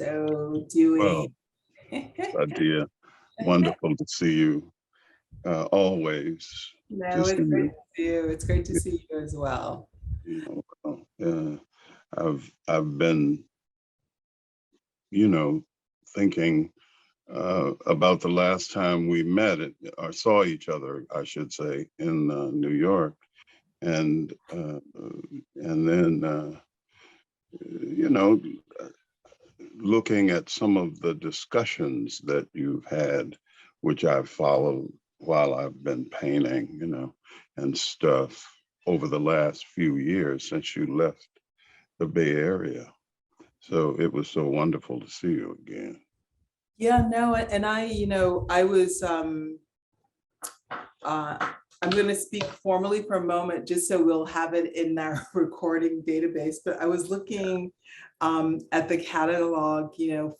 So Well, Dewey. Saidiya, wonderful to see you always. No, Just it's in great the, to see you. It's great to see you as well. yeah, I've been, you know, thinking about the last time we met or saw each other, I should say, in New York, and then you know, looking at some of the discussions that you've had, which I've followed while I've been painting, and stuff over the last few years since you left the Bay Area. So it was so wonderful to see you again. Yeah, no, and I was I'm going to speak formally for a moment, just so we'll have it in our recording database. But I was looking at the catalog,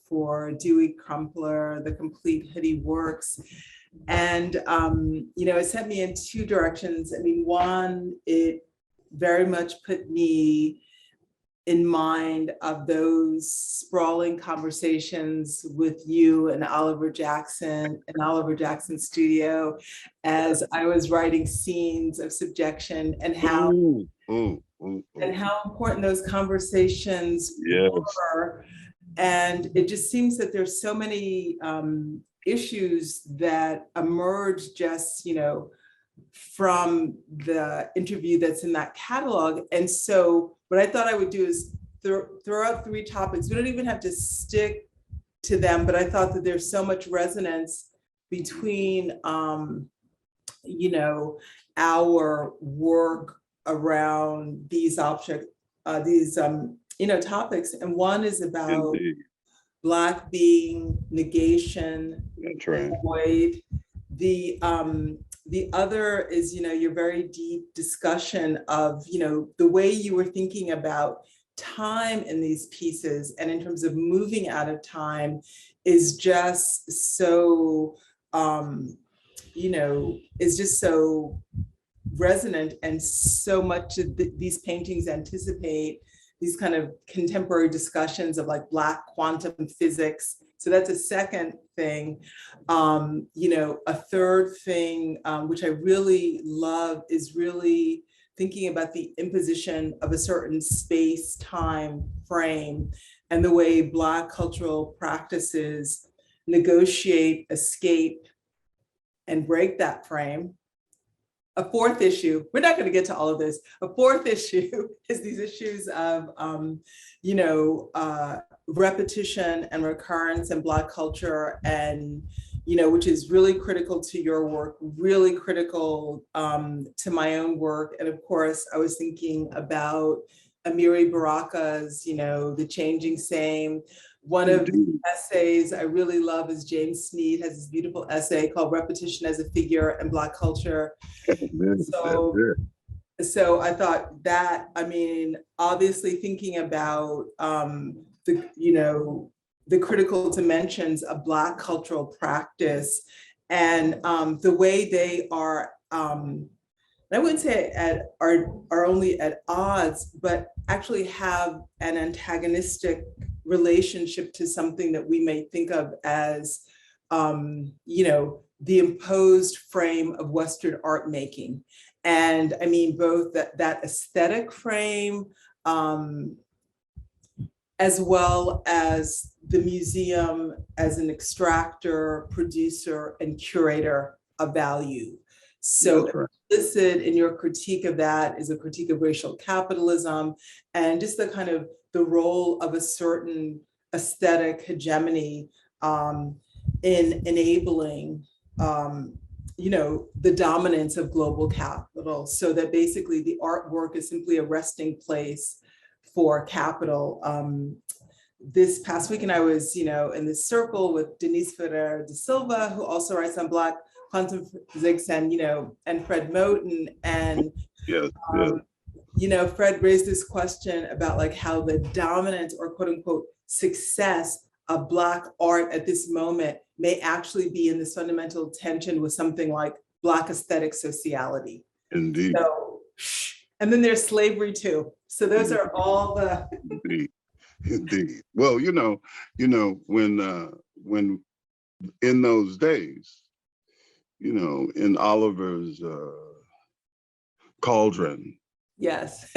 for Dewey Crumpler, the complete hoodie works. And, it sent me in two directions. I mean, one, it very much put me in mind of those sprawling conversations with you and Oliver Jackson and Oliver Jackson's studio as I was writing scenes of subjection, and how and how important those conversations were. And it just seems that there's so many issues that emerge just, from the interview that's in that catalog. And so what I thought I would do is throw out three topics. We don't even have to stick to them, but I thought that there's so much resonance between, our work around these objects, topics. And one is about Black being, negation, void. The other is, your very deep discussion of, the way you were thinking about time in these pieces and in terms of moving out of time is just so, is just so resonant, and so much of these paintings anticipate these kind of contemporary discussions of like Black quantum physics. So that's a second thing. A third thing, which I really love, is really thinking about the imposition of a certain space-time frame and the way Black cultural practices negotiate, escape, and break that frame. A fourth issue, we're not going to get to all of this. A fourth issue is these issues of, repetition and recurrence in Black culture, and, which is really critical to your work, really critical to my own work. And of course, I was thinking about Amiri Baraka's, The Changing Same. One of the essays I really love is James Sneed has this beautiful essay called Repetition as a Figure in Black Culture. So I thought that, obviously thinking about the critical dimensions of Black cultural practice and the way they are, I wouldn't say are only at odds, but actually have an antagonistic relationship to something that we may think of as, the imposed frame of Western art making. And I mean, both that aesthetic frame, as well as the museum as an extractor, producer, and curator of value. So implicit in your critique of that is a critique of racial capitalism and just the kind of the role of a certain aesthetic hegemony in enabling, the dominance of global capital, so that basically the artwork is simply a resting place for capital. This past weekend, I was, in this circle with Denise Ferreira da Silva, who also writes on Black quantum physics, and, and Fred Moten. And, Fred raised this question about like how the dominance or quote unquote success of Black art at this moment may actually be in this fundamental tension with something like Black aesthetic sociality. Indeed. So, and then there's slavery too. So those are all the. Indeed. Well, when in those days, in Oliver's Cauldron, Yes.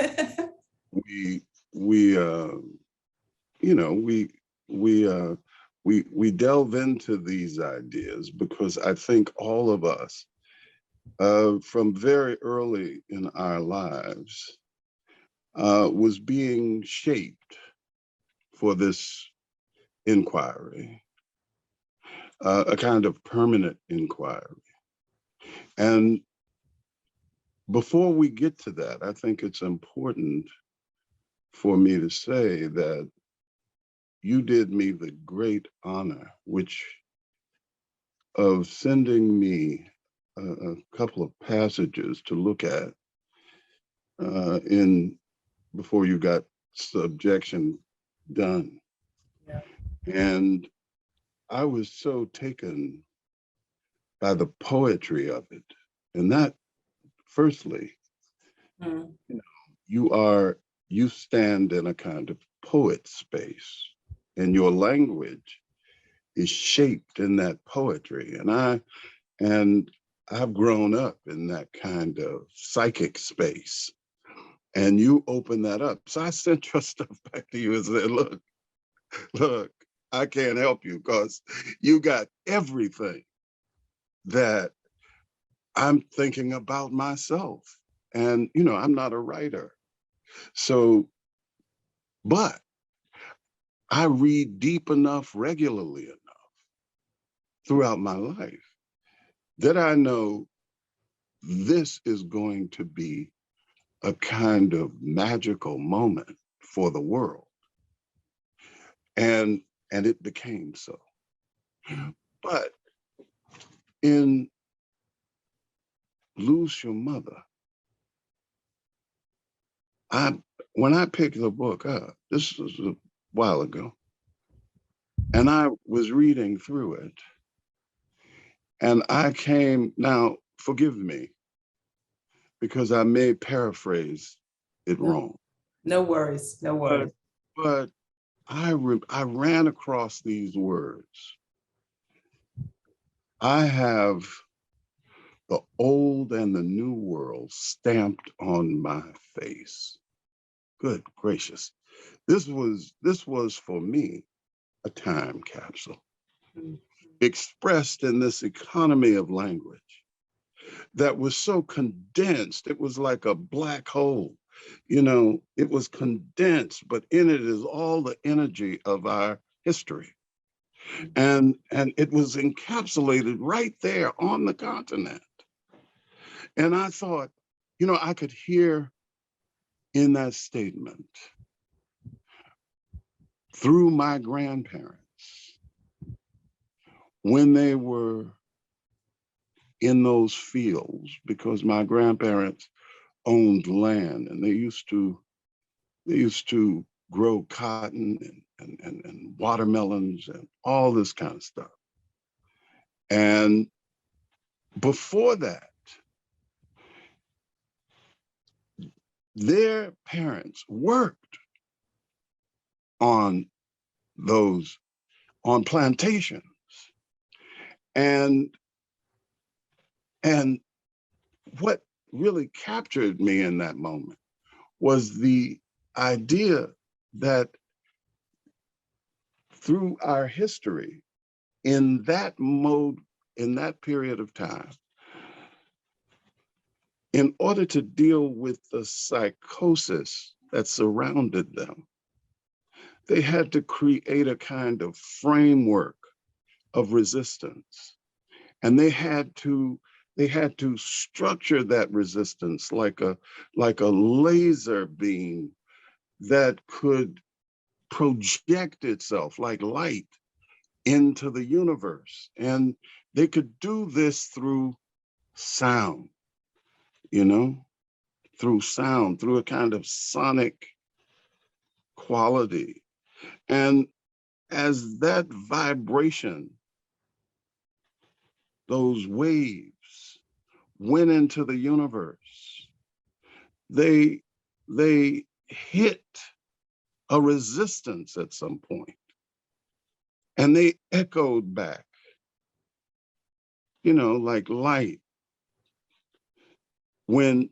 we we you know we delve into these ideas because I think all of us from very early in our lives was being shaped for this inquiry, a kind of permanent inquiry. And before we get to that, I think it's important for me to say that you did me the great honor, which of sending me a couple of passages to look at in before you got subjection done. Yeah. And I was so taken by the poetry of it. And that, firstly, Mm. you stand in a kind of poet space, and your language is shaped in that poetry. And I've grown up in that kind of psychic space. And you open that up. So I sent your stuff back to you and said, look, I can't help you because you got everything that I'm thinking about myself. And, I'm not a writer. So, but I read deep enough, regularly enough throughout my life that I know this is going to be a kind of magical moment for the world. And it became so. But in Lose Your Mother, when I picked the book up, this was a while ago, and I was reading through it, and now forgive me, because I may paraphrase it wrong. No worries, no worries. But I ran across these words. I have the old and the new world stamped on my face. Good gracious. This was for me a time capsule expressed in this economy of language that was so condensed. It was like a black hole. It was condensed, but in it is all the energy of our history. And it was encapsulated right there on the continent. And I thought, I could hear in that statement through my grandparents when they were in those fields, because my grandparents owned land and they used to grow cotton and watermelons and all this kind of stuff. And before that, their parents worked on plantations. And what really captured me in that moment was the idea that through our history, in that period of time, in order to deal with the psychosis that surrounded them, they had to create a kind of framework of resistance. And they had to structure that resistance like a laser beam that could project itself like light into the universe. And they could do this through sound, through sound, through a kind of sonic quality. And as that vibration, those waves went into the universe, they hit a resistance at some point. And they echoed back, you know, like light. When,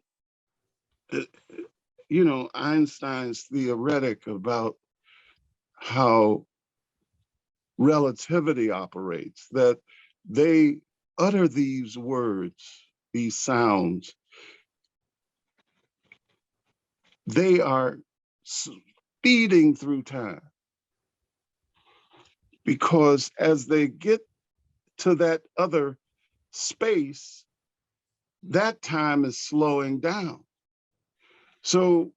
you know, Einstein's theoretic about how relativity operates, that they utter these words, these sounds, they are speeding through time. Because as they get to that other space, that time is slowing down. So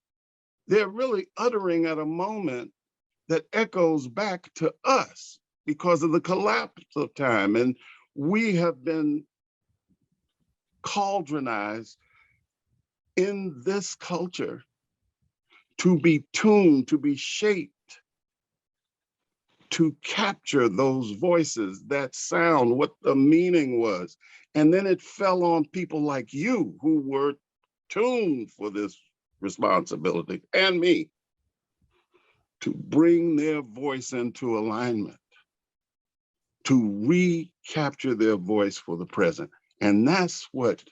they're really uttering at a moment that echoes back to us because of the collapse of time. And we have been cauldronized in this culture to be tuned, to be shaped, to capture those voices, that sound, what the meaning was. And then it fell on people like you who were tuned for this responsibility, and me, to bring their voice into alignment, to recapture their voice for the present. And that's what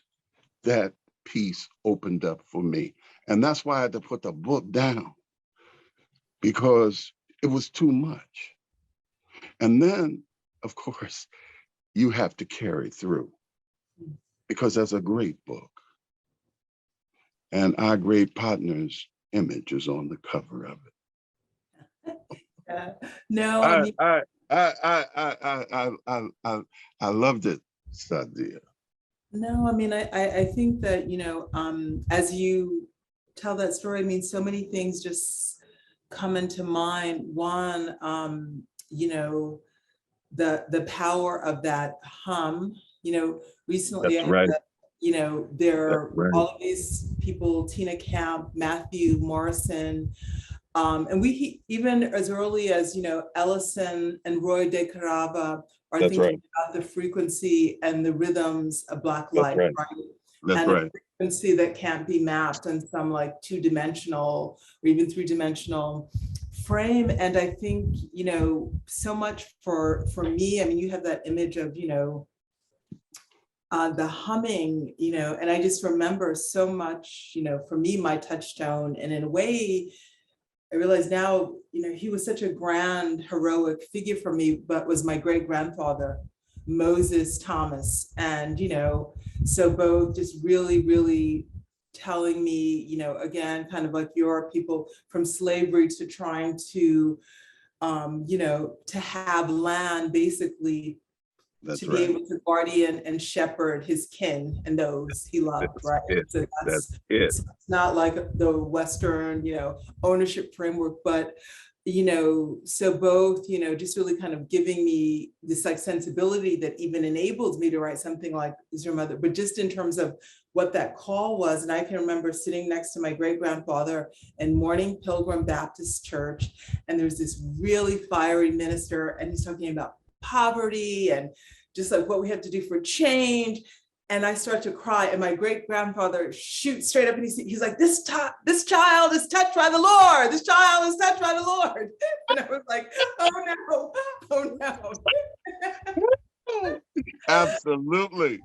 that piece opened up for me. And that's why I had to put the book down, because it was too much. And then, of course, you have to carry through, because that's a great book. And our great partner's image is on the cover of it. No, I mean, I loved it, Saidiya. no, I mean, I think that, you know, as you tell that story, I mean, so many things just come into mind. One, you know, the power of that hum. You know, recently That's I had right. you know, there That's are right. all of these people, Tina Camp, Matthew Morrison, and we even as early as, you know, Ellison and Roy De Carava are That's thinking right. about the frequency and the rhythms of Black life, right. right? That's And right. a frequency that can't be mapped in some like two-dimensional or even three-dimensional frame. And I think, you know, so much for me, I mean, you have that image of, you know, the humming, you know, and I just remember so much, you know, for me, my touchstone. And in a way, I realize now, you know, he was such a grand, heroic figure for me, but was my great grandfather, Moses Thomas. And, you know, so both just really, really telling me, you know, again, kind of like your people from slavery to trying to, you know, to have land basically That's to right. be able to guardian and shepherd his kin and those he loved, That's right? it. So That's it. so it's not like the Western, you know, ownership framework, but, you know, so both, you know, just really kind of giving me this like sensibility that even enables me to write something like Is Your Mother, but just in terms of what that call was. And I can remember sitting next to my great grandfather in Morning Pilgrim Baptist Church, and there's this really fiery minister, and he's talking about poverty and just like what we have to do for change. And I start to cry, and my great grandfather shoots straight up, and he's like, this child is touched by the Lord. This child is touched by the Lord. And I was like, oh no. Absolutely.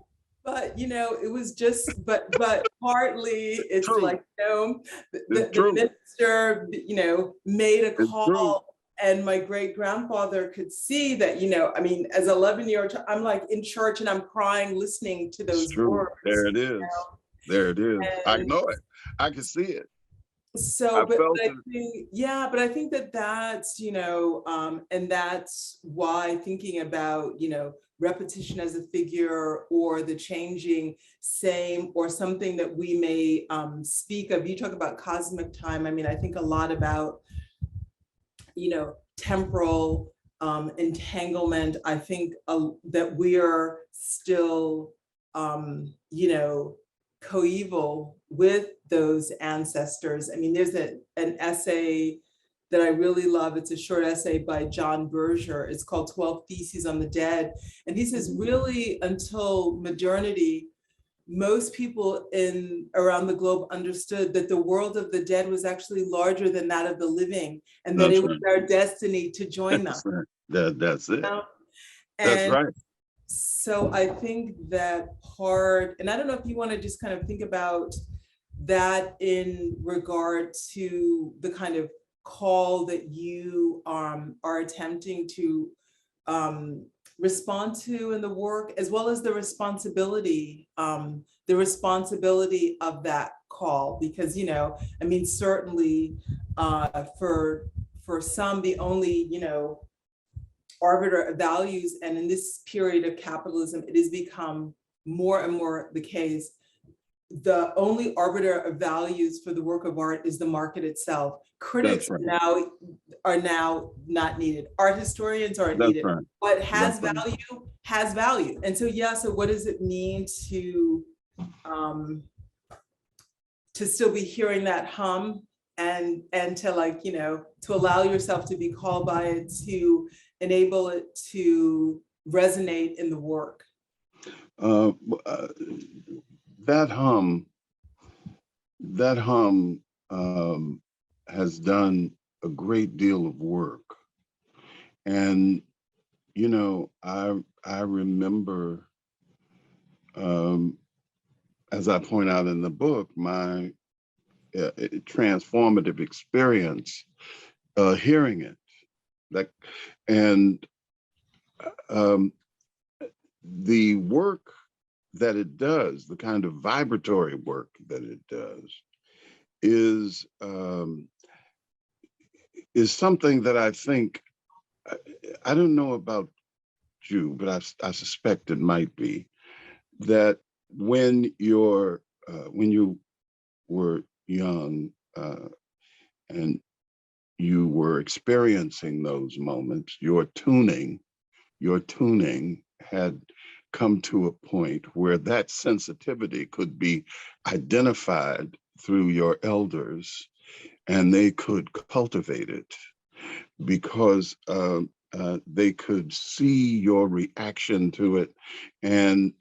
But, you know, it was just, but partly it's True. like, you know, the true. minister, you know, made a It's call. true. And my great grandfather could see that, you know, I mean, as 11-year-old, I'm like in church and I'm crying, listening to those It's true. words. There it is. You know? There it is. I And know it. I can see it. so, I but felt I it. think, yeah, but I think that that's, you know, and that's why thinking about, you know, repetition as a figure or the changing same or something that we may speak of. You talk about cosmic time. I mean, I think a lot about, you know, temporal entanglement. I think that we are still, you know, coeval with those ancestors. I mean, there's an essay that I really love. It's a short essay by John Berger. It's called 12 Theses on the Dead. And he says, really, until modernity, most people around the globe understood that the world of the dead was actually larger than that of the living, and that That's it was right. our destiny to join them. That's right. That's it. That's And right. so I think that part, and I don't know if you want to just kind of think about that in regard to the kind of call that you are attempting to respond to in the work, as well as the responsibility of that call, because, you know, I mean, certainly for some, the only, you know, arbiter of values, and in this period of capitalism, it has become more and more the case, the only arbiter of values for the work of art is the market itself. Critics Right. are now not needed. Art historians aren't That's needed. right. What has That's right. value has value. And so, yeah, so what does it mean to still be hearing that hum, and to, like, you know, to allow yourself to be called by it, to enable it to resonate in the work? Uh, uh, that hum has done a great deal of work. And, you know, I remember, as I point out in the book, my transformative experience hearing it. Like, and the work that it does, the kind of vibratory work that it does, is something that I think, I don't know about you, but I suspect it might be that when you were young and you were experiencing those moments, your tuning had come to a point where that sensitivity could be identified through your elders, and they could cultivate it because they could see your reaction to it. And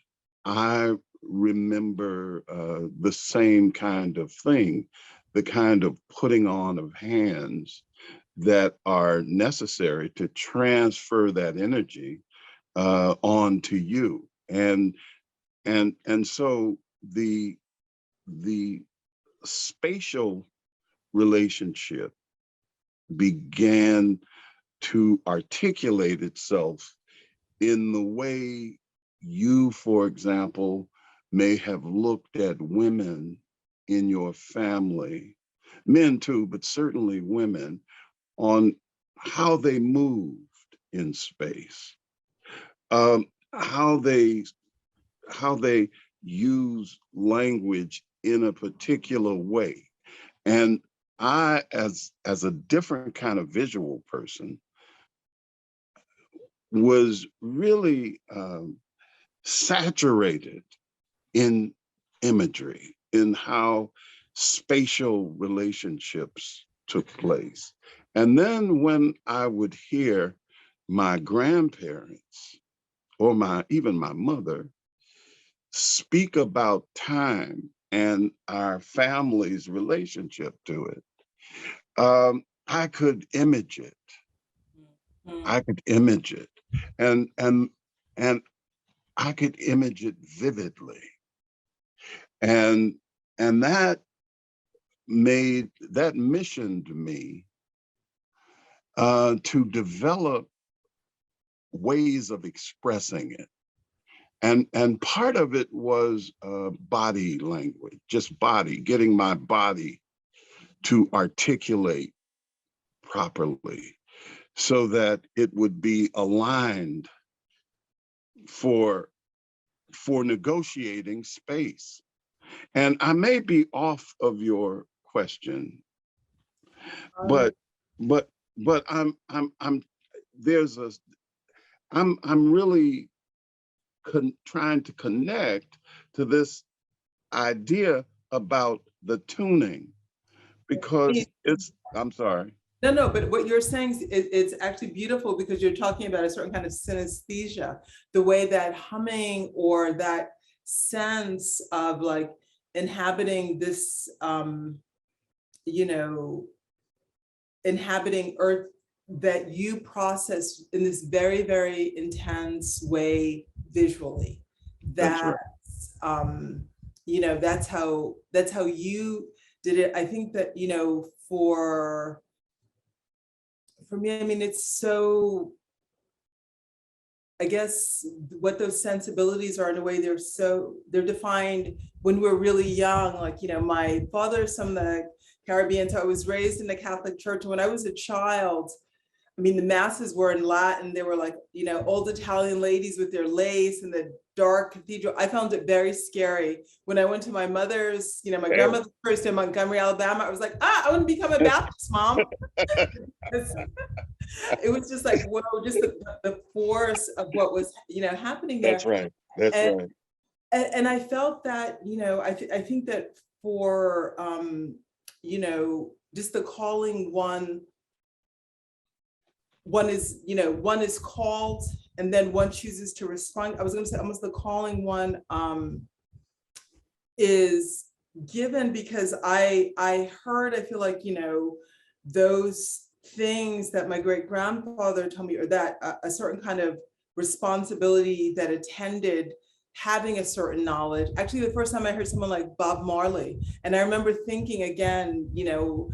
I remember the same kind of thing, the kind of putting on of hands that are necessary to transfer that energy onto you. And so the spatial relationship began to articulate itself in the way you, for example, may have looked at women in your family, men too, but certainly women, on how they moved in space, how they use language in a particular way. And I, as a different kind of visual person, was really saturated in imagery, in how spatial relationships took place. And then when I would hear my grandparents or even my mother speak about time and our family's relationship to it, I could image it. I could image it, and I could image it vividly, and that missioned me to develop ways of expressing it. And part of it was body language, just getting my body to articulate properly so that it would be aligned for negotiating space. And I may be off of your question, but I'm really trying to connect to this idea about the tuning, because I'm sorry. No, but what you're saying is actually beautiful, because you're talking about a certain kind of synesthesia, the way that humming or that sense of like inhabiting this, you know, inhabiting Earth that you process in this very, very intense way visually. That's right. That's, you know, that's how you did it. I think that, you know, for me, I mean, it's so, I guess what those sensibilities are in a way, they're defined when we're really young. Like, you know, my father's from the Caribbean, so I was raised in the Catholic Church. And when I was a child, I mean, the masses were in Latin. They were like, you know, old Italian ladies with their lace and the dark cathedral. I found it very scary. When I went to my mother's, you know, my grandmother's first in Montgomery, Alabama, I was like, I want to become a Baptist, Mom. It was just like, whoa, just the force of what was, you know, happening there. That's right. That's and, right. And I felt that, you know, I think that for, you know, just the calling one is, you know, one is called and then one chooses to respond. I was going to say almost the calling one is given because I heard, I feel like, you know, those things that my great grandfather told me, or that a certain kind of responsibility that attended having a certain knowledge. Actually, the first time I heard someone like Bob Marley, and I remember thinking again, you know,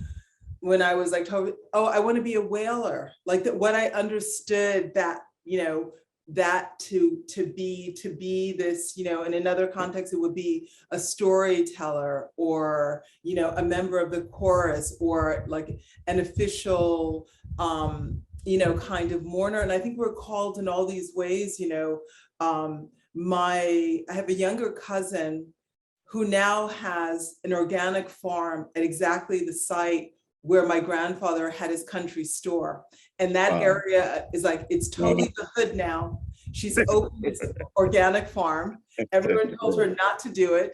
when I was like, oh, I want to be a whaler, like that, what I understood that, you know, that to be this, you know, in another context, it would be a storyteller or, you know, a member of the chorus or like an official, you know, kind of mourner. And I think we're called in all these ways, you know. I have a younger cousin who now has an organic farm at exactly the site where my grandfather had his country store. And that area is like, it's totally the hood now. She's opened this organic farm. Everyone told her not to do it.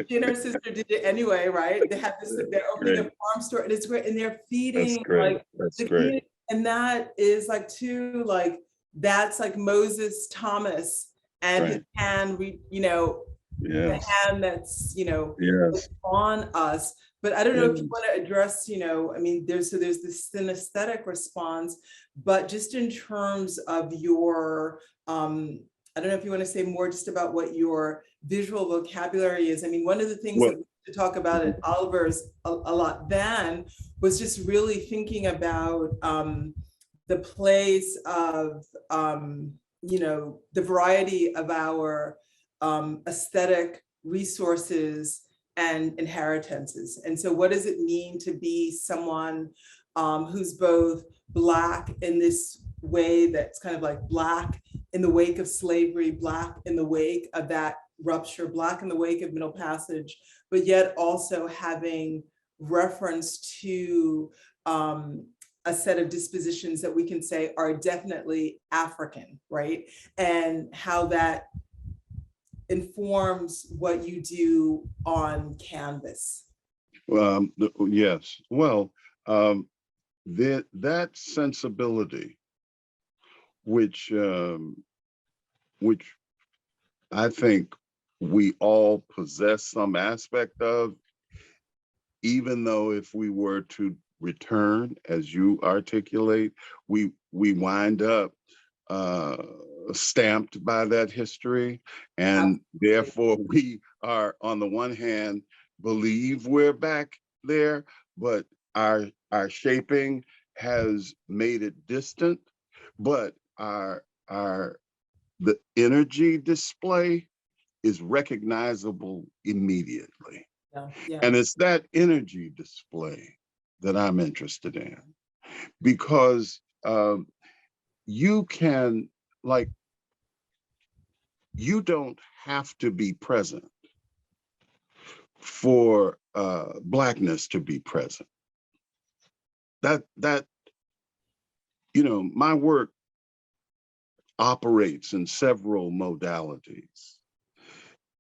She and her sister did it anyway, right? They have this, they're opening a farm store and it's great. And they're feeding like the community. And that is like too, like, that's like Moses Thomas and his hand, you know, the hand that's, you know, on us. But I don't know if you want to address, you know, I mean, there's this synesthetic response, but just in terms of your, I don't know if you want to say more just about what your visual vocabulary is. I mean, one of the things that we used to talk about at Oliver's a lot then was just really thinking about the place of, you know, the variety of our aesthetic resources and inheritances. And so what does it mean to be someone who's both Black in this way that's kind of like Black in the wake of slavery, Black in the wake of that rupture, Black in the wake of Middle Passage, but yet also having reference to a set of dispositions that we can say are definitely African, right? And how that informs what you do on canvas. Yes, well, that sensibility, which I think we all possess some aspect of, even though if we were to return, as you articulate, we wind up stamped by that history, and therefore we are, on the one hand, believe we're back there, but our shaping has made it distant, but the energy display is recognizable immediately. And it's that energy display that I'm interested in, because you can, like, you don't have to be present for Blackness to be present. That you know, my work operates in several modalities.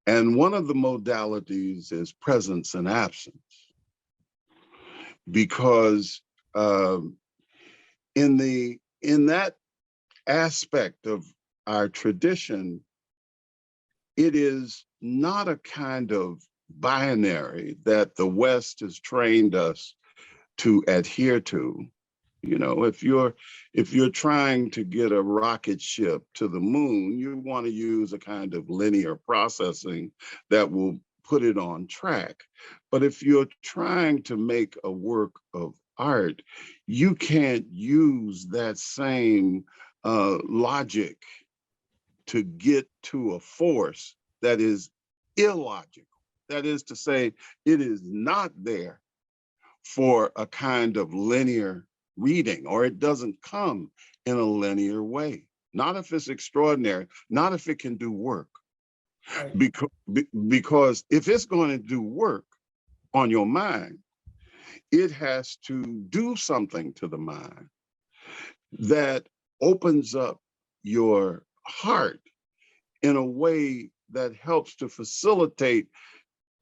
And one of the modalities is presence and absence, because in that aspect of our tradition, it is not a kind of binary that the West has trained us to adhere to. You know, if you're trying to get a rocket ship to the moon, you want to use a kind of linear processing that will put it on track. But if you're trying to make a work of art, you can't use that same logic to get to a force that is illogical. That is to say, it is not there for a kind of linear reading, or it doesn't come in a linear way. Not if it's extraordinary, not if it can do work. Right. Because if it's going to do work on your mind, it has to do something to the mind that opens up your heart in a way that helps to facilitate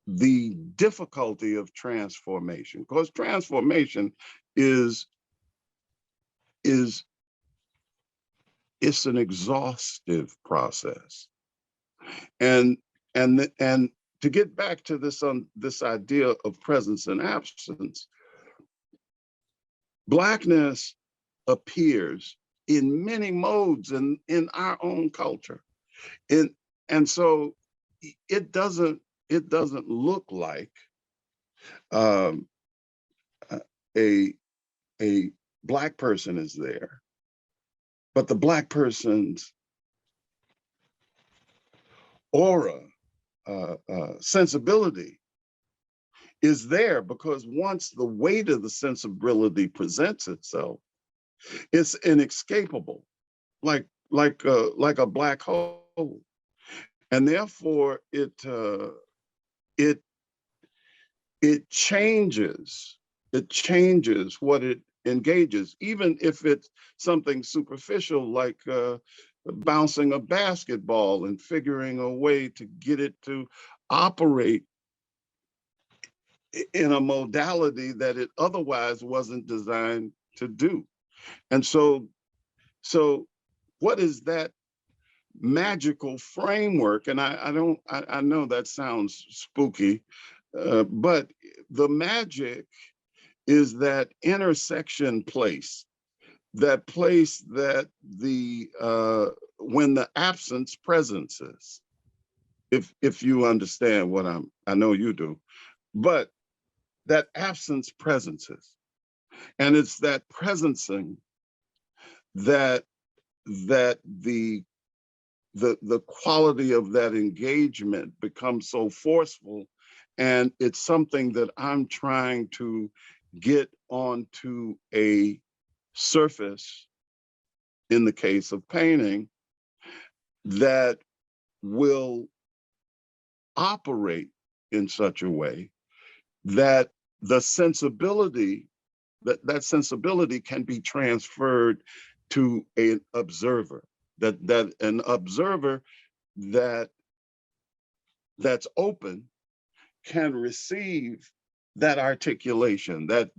the difficulty of transformation. Because transformation is it's an exhaustive process. And to get back to this idea of presence and absence, Blackness appears in many modes in our own culture. And so it doesn't look like a Black person is there, but the Black person's aura, sensibility is there, because once the weight of the sensibility presents itself, it's inescapable, like a black hole, and therefore it changes what it engages, even if it's something superficial like bouncing a basketball and figuring a way to get it to operate in a modality that it otherwise wasn't designed to do. And so what is that magical framework? And I know that sounds spooky, but the magic is that intersection place, that place that when the absence presences, if you understand what I know you do, but that absence presences, and it's that presencing that the quality of that engagement becomes so forceful, and it's something that I'm trying to get onto a surface, in the case of painting, that will operate in such a way that the sensibility, that sensibility can be transferred to an observer, that an observer that's open can receive that articulation, that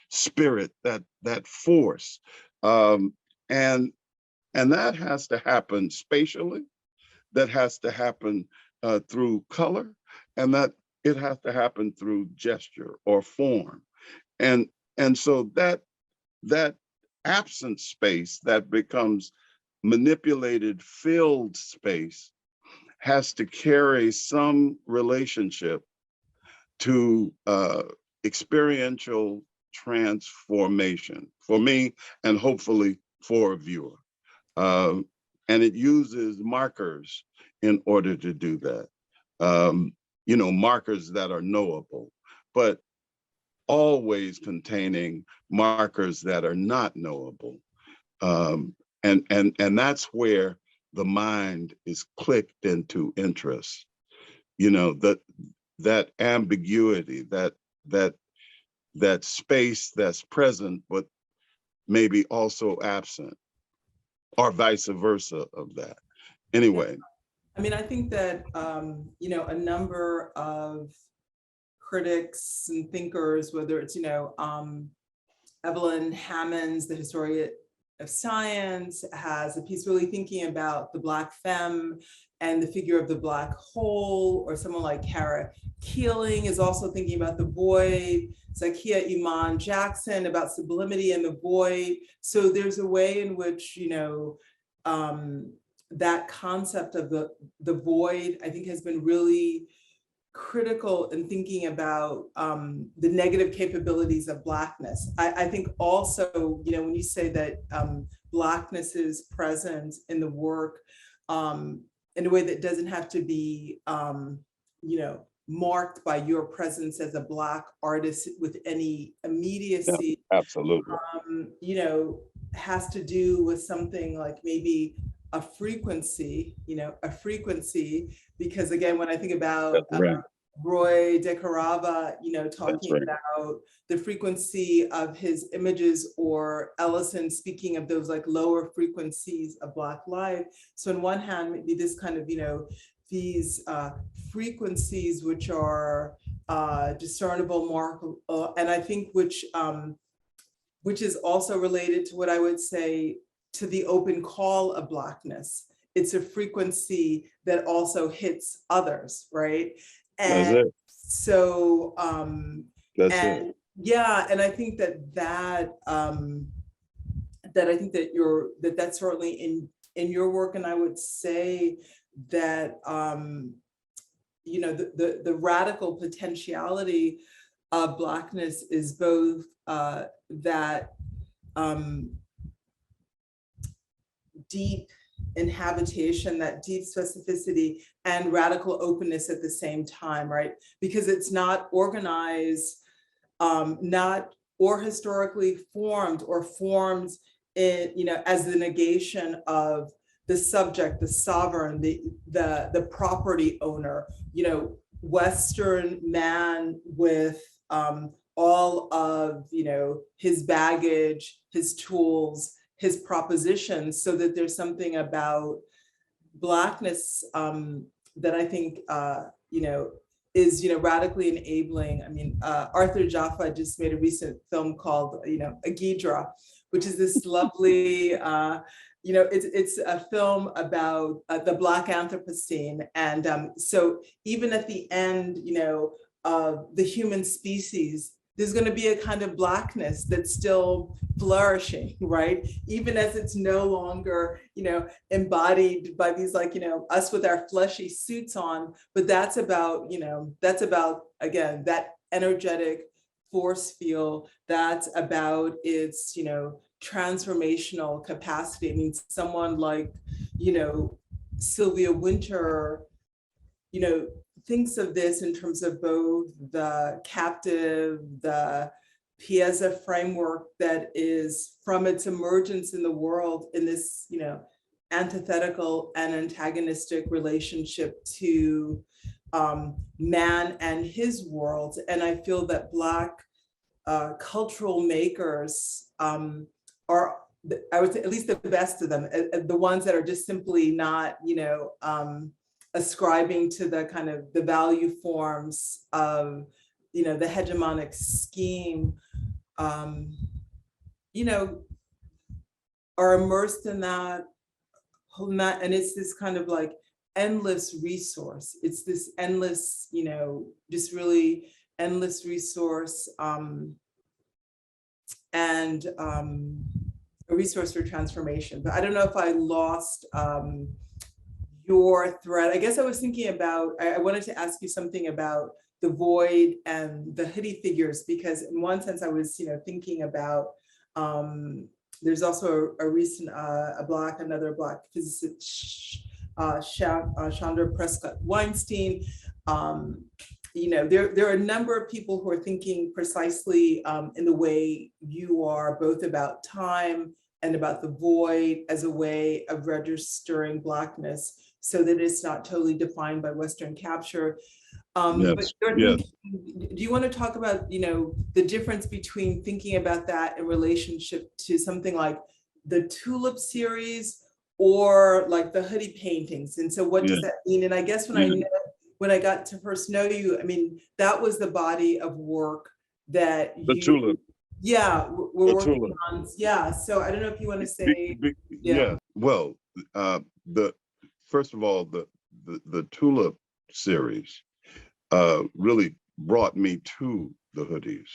spirit, that force, and that has to happen spatially, that has to happen through color, and that it has to happen through gesture or form, and so that absent space that becomes manipulated filled space has to carry some relationship to experiential transformation for me, and hopefully for a viewer. And it uses markers in order to do that. Markers that are knowable, but always containing markers that are not knowable. And that's where the mind is clicked into interest. That ambiguity, that space that's present, but maybe also absent, or vice versa of that. Anyway. I mean, I think that, a number of critics and thinkers, whether it's, Evelyn Hammond's, the of Science has a piece really thinking about the Black femme and the figure of the Black hole, or someone like Kara Keeling is also thinking about the void, Zakiya Iman Jackson about sublimity and the void. So there's a way in which, that concept of the void, I think, has been really critical in thinking about the negative capabilities of Blackness. I think also, when you say that Blackness is present in the work in a way that doesn't have to be, marked by your presence as a Black artist with any immediacy. Yeah, absolutely. Has to do with something like maybe a frequency, because again, when I think about Roy DeCarava, talking about the frequency of his images, or Ellison speaking of those like lower frequencies of Black life. So on one hand, maybe this kind of, these frequencies which are discernible, markable, and I think which is also related to what I would say to the open call of Blackness. It's a frequency that also hits others, right? And so, yeah, and I think that I think that that's certainly in your work, and I would say that the radical potentiality of Blackness is both that deep inhabitation, that deep specificity, and radical openness at the same time, right? Because it's not organized, or historically formed, or formed in, as the negation of the subject, the sovereign, the property owner, Western man with all of, his baggage, his tools, his propositions, so that there's something about Blackness that I think, is, radically enabling. I mean, Arthur Jaffa just made a recent film called, Agidra, which is this lovely, it's a film about the Black Anthropocene. And so even at the end, of the human species, there's going to be a kind of Blackness that's still flourishing, right? Even as it's no longer, embodied by these, like, us with our fleshy suits on, but that's about, again, that energetic force field, that's about its, transformational capacity. I mean, someone like, Sylvia Wynter, thinks of this in terms of both the captive, the Piazza framework that is from its emergence in the world in this, antithetical and antagonistic relationship to man and his world. And I feel that Black cultural makers are, I would say, at least the best of them, the ones that are just simply not, ascribing to the kind of the value forms of, the hegemonic scheme, are immersed in that, and it's this kind of like endless resource. It's this endless, just really endless resource, and a resource for transformation. But I don't know if I lost your thread. I guess I was thinking about, I wanted to ask you something about the void and the hoodie figures, because in one sense I was, thinking about, there's also a recent, another Black physicist, Chandra Prescott Weinstein. There are a number of people who are thinking precisely in the way you are, both about time and about the void as a way of registering Blackness, so that it's not totally defined by Western capture. But do you want to talk about, the difference between thinking about that in relationship to something like the Tulip series, or like the hoodie paintings? And so what does that mean? And I guess when I got to first know you, I mean, that was the body of work that Tulip. Yeah, we're or working Tulip? on, yeah. So I don't know if you want to say, yeah. Yeah. Well, the first of all, the Tulip series really brought me to the hoodies,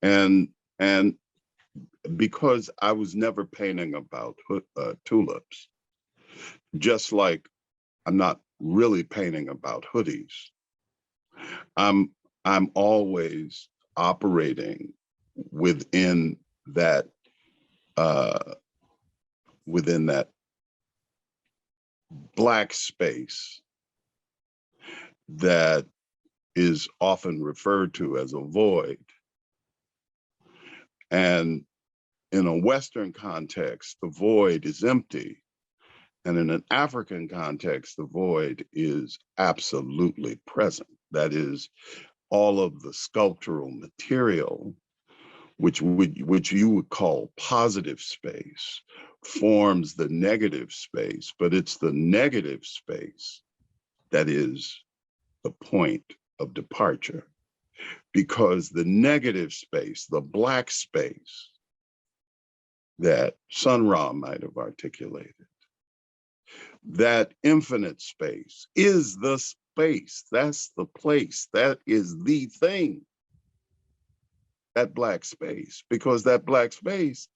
and and because I was never painting about tulips, just like I'm not really painting about hoodies. I'm I'm always operating within that uh, within that black space that is often referred to as a void. And in a Western context, the void is empty. And in an African context, the void is absolutely present. That is, all of the sculptural material, which you would call positive space, forms the negative space, but it's the negative space that is the point of departure, because the negative space, the black space that Sun Ra might have articulated, that infinite space is the space, that's the place, that is the thing, that black space, because that black space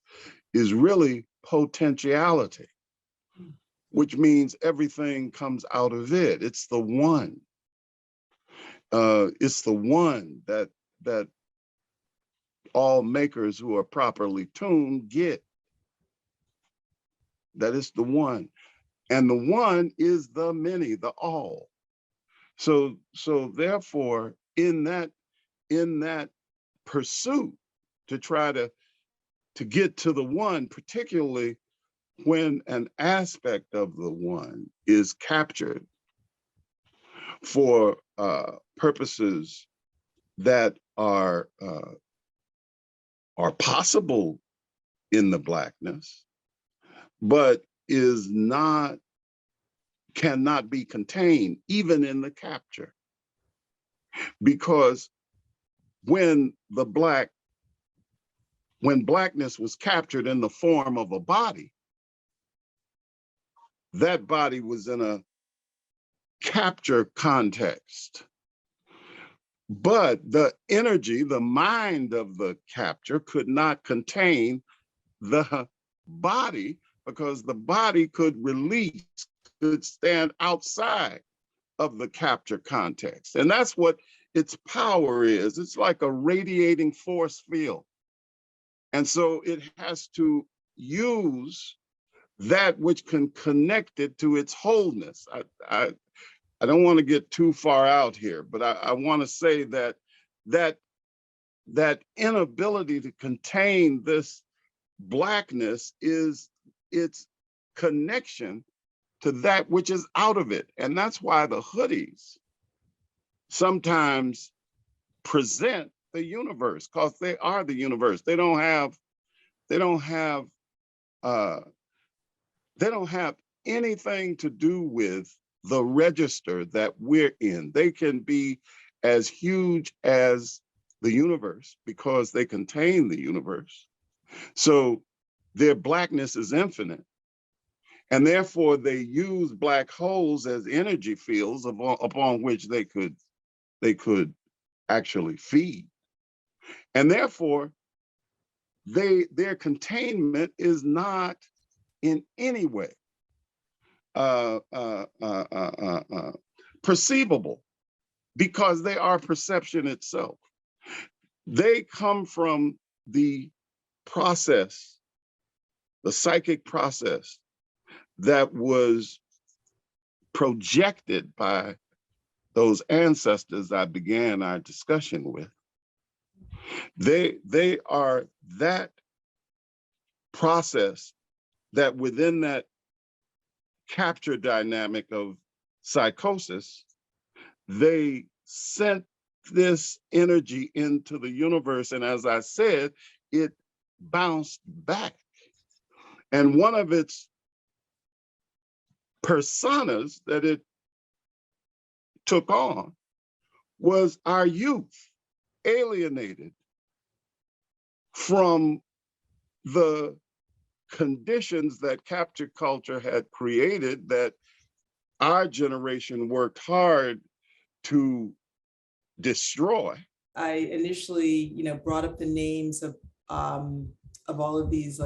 is really potentiality, which means everything comes out of it. It's the one. It's the one that all makers who are properly tuned get. That is the one. And the one is the many, the all. So therefore, in that pursuit to try to get to the one, particularly when an aspect of the one is captured for purposes that are possible in the blackness, but cannot be contained even in the capture, because when blackness was captured in the form of a body, that body was in a capture context. But the energy, the mind of the capture could not contain the body, because the body could release, could stand outside of the capture context. And that's what its power is. It's like a radiating force field. And so it has to use that which can connect it to its wholeness. I don't want to get too far out here, but I want to say that inability to contain this blackness is its connection to that which is out of it. And that's why the hoodies sometimes present the universe, because they are the universe. They don't have anything to do with the register that we're in. They can be as huge as the universe because they contain the universe. So their blackness is infinite. And therefore they use black holes as energy fields upon which they could actually feed. And therefore their containment is not in any way perceivable, because they are perception itself. They come from the process, the psychic process that was projected by those ancestors I began our discussion with. They are that process that within that capture dynamic of psychosis, they sent this energy into the universe. And as I said, it bounced back. And one of its personas that it took on was our youth, alienated, from the conditions that capture culture had created that our generation worked hard to destroy. I initially, brought up the names of all of these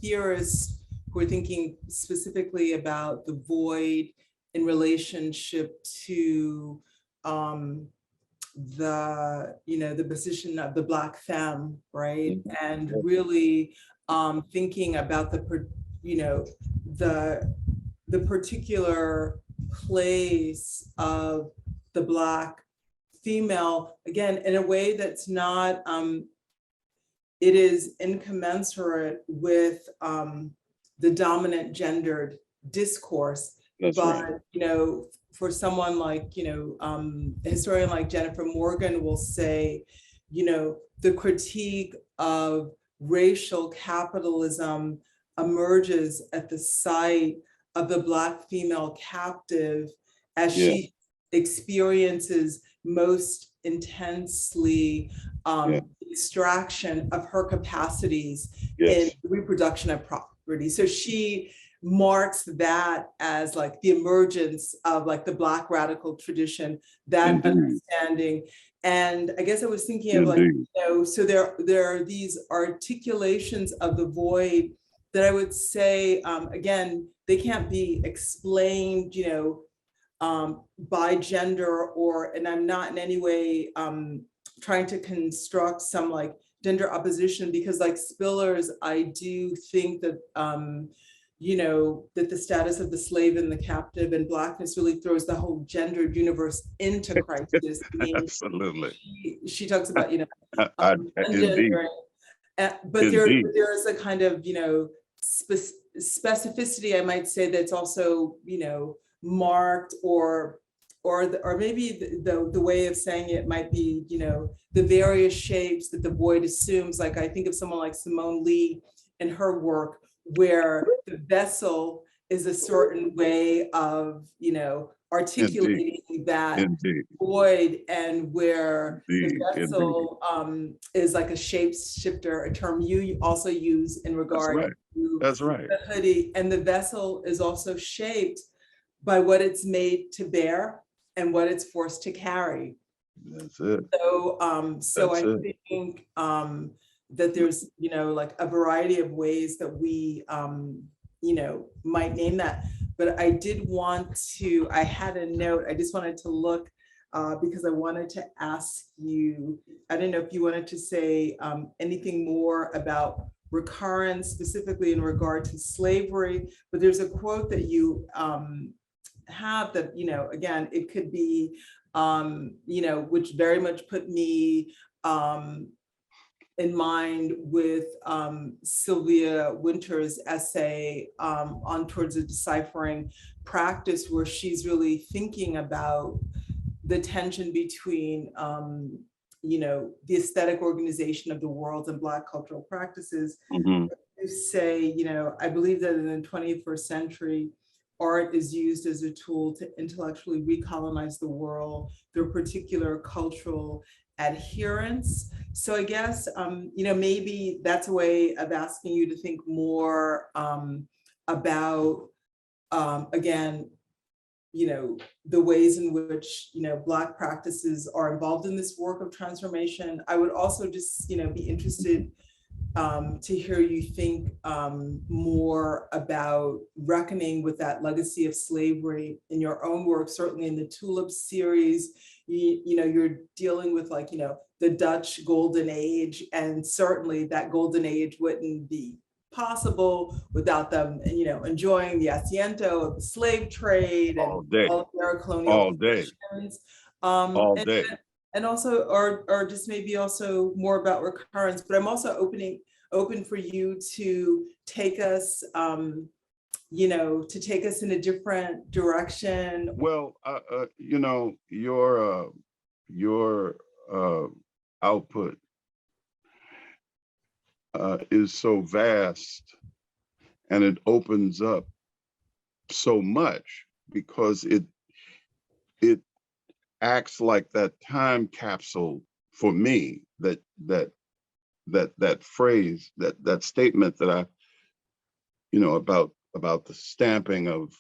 theorists who are thinking specifically about the void in relationship to the position of the Black femme, right? And really thinking about the particular place of the Black female, again, in a way that's not, it is incommensurate with the dominant gendered discourse. That's but right. For someone like a historian like Jennifer Morgan will say, the critique of racial capitalism emerges at the site of the Black female captive as Yeah. she experiences most intensely extraction of her capacities in reproduction of property. So she marks that as like the emergence of like the Black radical tradition, that understanding. And I guess I was thinking of like, so there are these articulations of the void that I would say, again, they can't be explained, by gender and I'm not in any way trying to construct some like gender opposition, because like Spiller's, I do think that, that the status of the slave and the captive and Blackness really throws the whole gendered universe into crisis. I mean, absolutely. She talks about, Indeed. But there is a kind of, specificity, I might say, that's also, marked or maybe the way of saying it might be, the various shapes that the void assumes. Like I think of someone like Simone Lee and her work, where the vessel is a certain way of, articulating that void, and where the vessel is like a shapeshifter, a term you also use in regard to the hoodie. And the vessel is also shaped by what it's made to bear and what it's forced to carry. That's it. So I think that there's, like a variety of ways that we, might name that. But I did want to, I had a note, I just wanted to look because I wanted to ask you, I don't know if you wanted to say anything more about recurrence, specifically in regard to slavery, but there's a quote that you have that, again, it could be, which very much put me in mind with Sylvia Wynter's essay on Towards a Deciphering Practice, where she's really thinking about the tension between, the aesthetic organization of the world and Black cultural practices. To say, I believe that in the 21st century, art is used as a tool to intellectually recolonize the world through particular cultural adherence. So I guess, maybe that's a way of asking you to think more about, again, the ways in which, Black practices are involved in this work of transformation. I would also just, be interested to hear you think more about reckoning with that legacy of slavery in your own work. Certainly in the Tulip series, you're dealing with like, the Dutch golden age, and certainly that golden age wouldn't be possible without them, enjoying the asiento of the slave trade and all of their colonial positions. And also, or just maybe also more about recurrence, but I'm also open for you to take us, to take us in a different direction. Well, your output is so vast, and it opens up so much, because it acts like that time capsule for me that that phrase, that statement that I, about the stamping of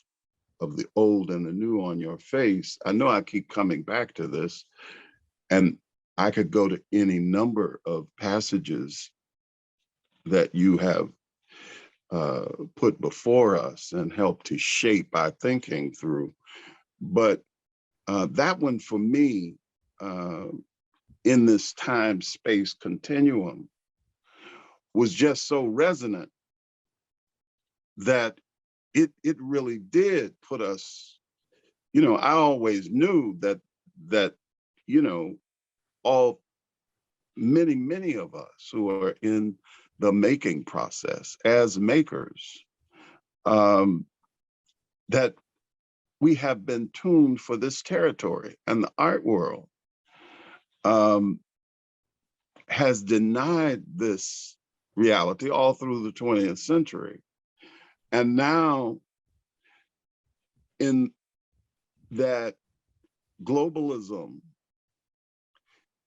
the old and the new on your face. I know I keep coming back to this, and I could go to any number of passages that you have put before us and helped to shape our thinking through. But that one for me, in this time-space continuum, was just so resonant that it really did put us, I always knew that, all many of us who are in the making process as makers, that we have been tuned for this territory, and the art world has denied this reality all through the 20th century. And now, in that globalism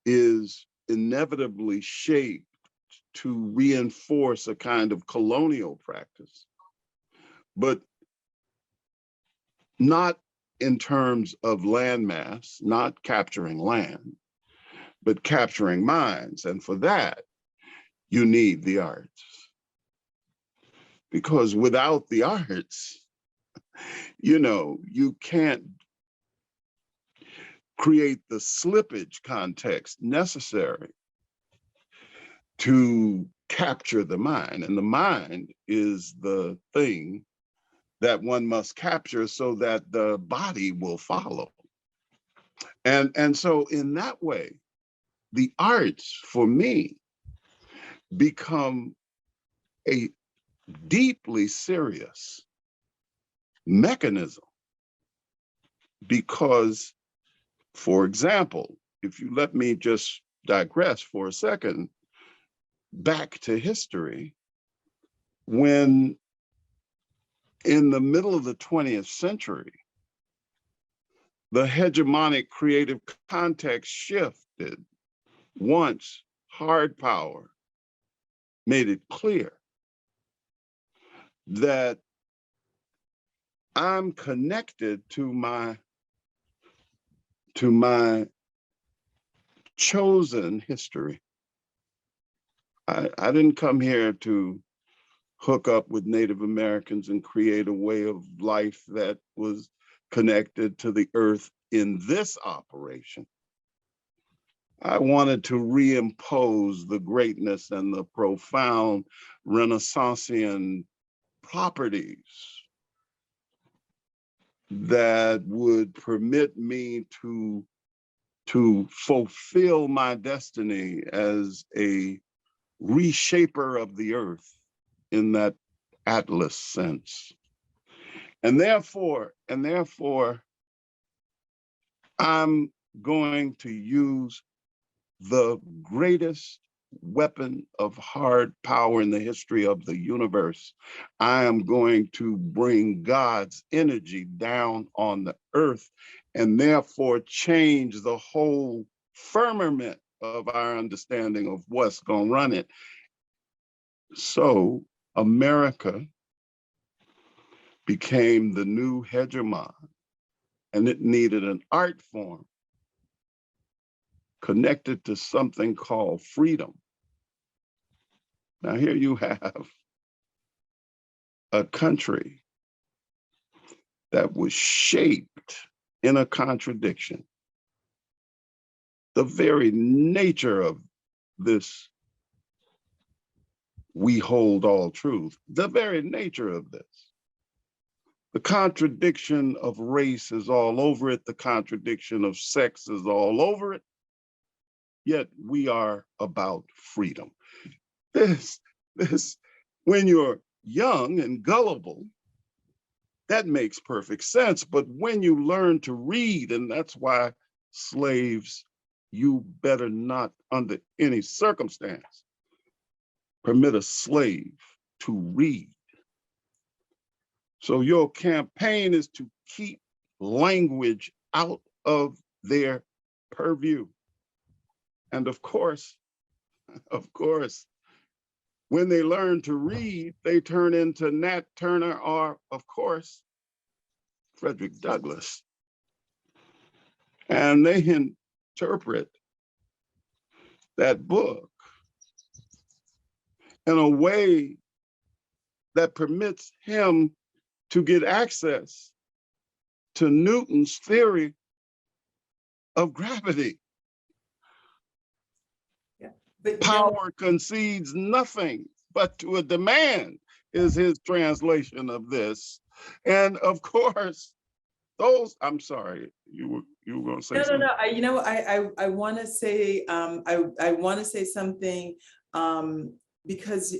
is inevitably shaped to reinforce a kind of colonial practice, but not in terms of landmass, not capturing land, but capturing minds. And for that, you need the arts. Because without the arts, you can't create the slippage context necessary to capture the mind. And the mind is the thing that one must capture so that the body will follow. And so in that way, the arts for me become a deeply serious mechanism, because, for example, if you let me just digress for a second, back to history, when in the middle of the 20th century, the hegemonic creative context shifted once hard power made it clear that I'm connected to my chosen history. I didn't come here to hook up with Native Americans and create a way of life that was connected to the earth in this operation. I wanted to reimpose the greatness and the profound Renaissancean properties that would permit me to fulfill my destiny as a reshaper of the earth in that atlas sense. And therefore, I'm going to use the greatest weapon of hard power in the history of the universe. I am going to bring God's energy down on the earth, and therefore change the whole firmament of our understanding of what's going to run it. So America became the new hegemon, and it needed an art form connected to something called freedom. Now here you have a country that was shaped in a contradiction. The very nature of this, we hold all truth, the very nature of this. The contradiction of race is all over it. The contradiction of sex is all over it. Yet we are about freedom. This, when you're young and gullible, that makes perfect sense. But when you learn to read, and that's why slaves, you better not under any circumstance permit a slave to read. So your campaign is to keep language out of their purview. And of course, of course, when they learn to read, they turn into Nat Turner or, of course, Frederick Douglass. And they interpret that book in a way that permits him to get access to Newton's theory of gravity. Yeah. But power concedes nothing but to a demand is his translation of this. And of course, those, I'm sorry, you were going to say something. No. I want to say I want to say something because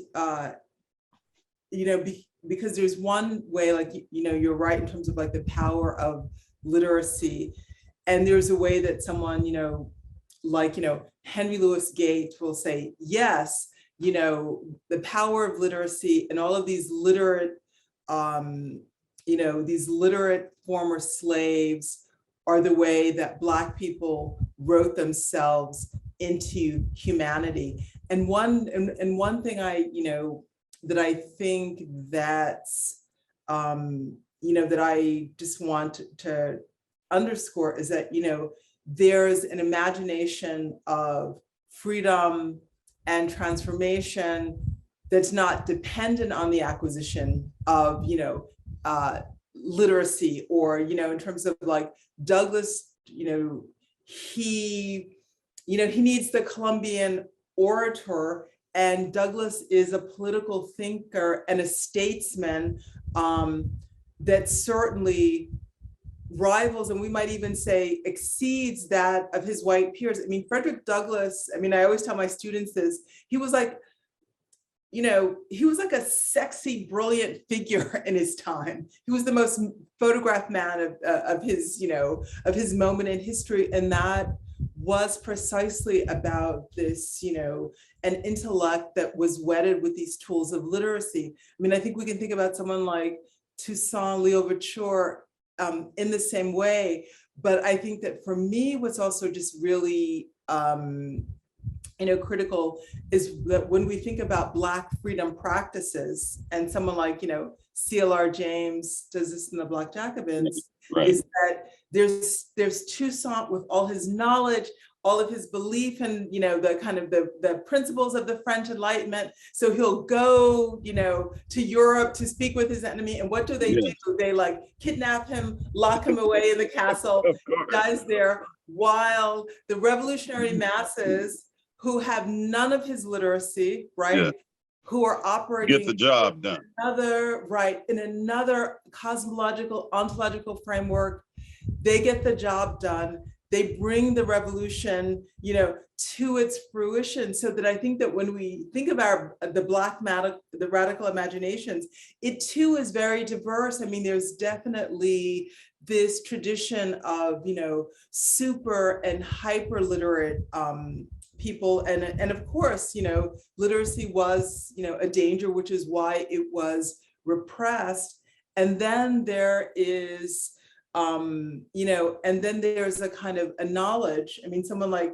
because there's one way, like you're right in terms of like the power of literacy, and there's a way that someone Henry Louis Gates will say, yes, the power of literacy and all of these literate these literate former slaves are the way that Black people wrote themselves into humanity. And one thing that I think that's that I just want to underscore is that there's an imagination of freedom and transformation that's not dependent on the acquisition of literacy, or in terms of like Douglass, he needs the Columbian orator, and Douglass is a political thinker and a statesman that certainly rivals, and we might even say exceeds, that of his white peers. I mean, Frederick Douglass, I always tell my students this, he was like a sexy, brilliant figure in his time. He was the most photographed man of his moment in history. And that was precisely about this, an intellect that was wedded with these tools of literacy. I think we can think about someone like Toussaint Louverture in the same way. But I think that for me, what's also just really critical is that when we think about Black freedom practices, and someone like, CLR James does this in the Black Jacobins, right, is that there's Toussaint with all his knowledge, all of his belief in, the kind of the principles of the French Enlightenment. So he'll go, to Europe to speak with his enemy. And what do? They like kidnap him, lock him away in the castle, dies there, while the revolutionary masses who have none of his literacy, right? Yeah. Who are operating, get the job done. In another cosmological, ontological framework, they get the job done. They bring the revolution, to its fruition. So that I think that when we think about the radical imaginations, it too is very diverse. There's definitely this tradition of, super and hyper literate people, and of course, literacy was, a danger, which is why it was repressed. And then there is, and then there's a kind of a knowledge. Someone like,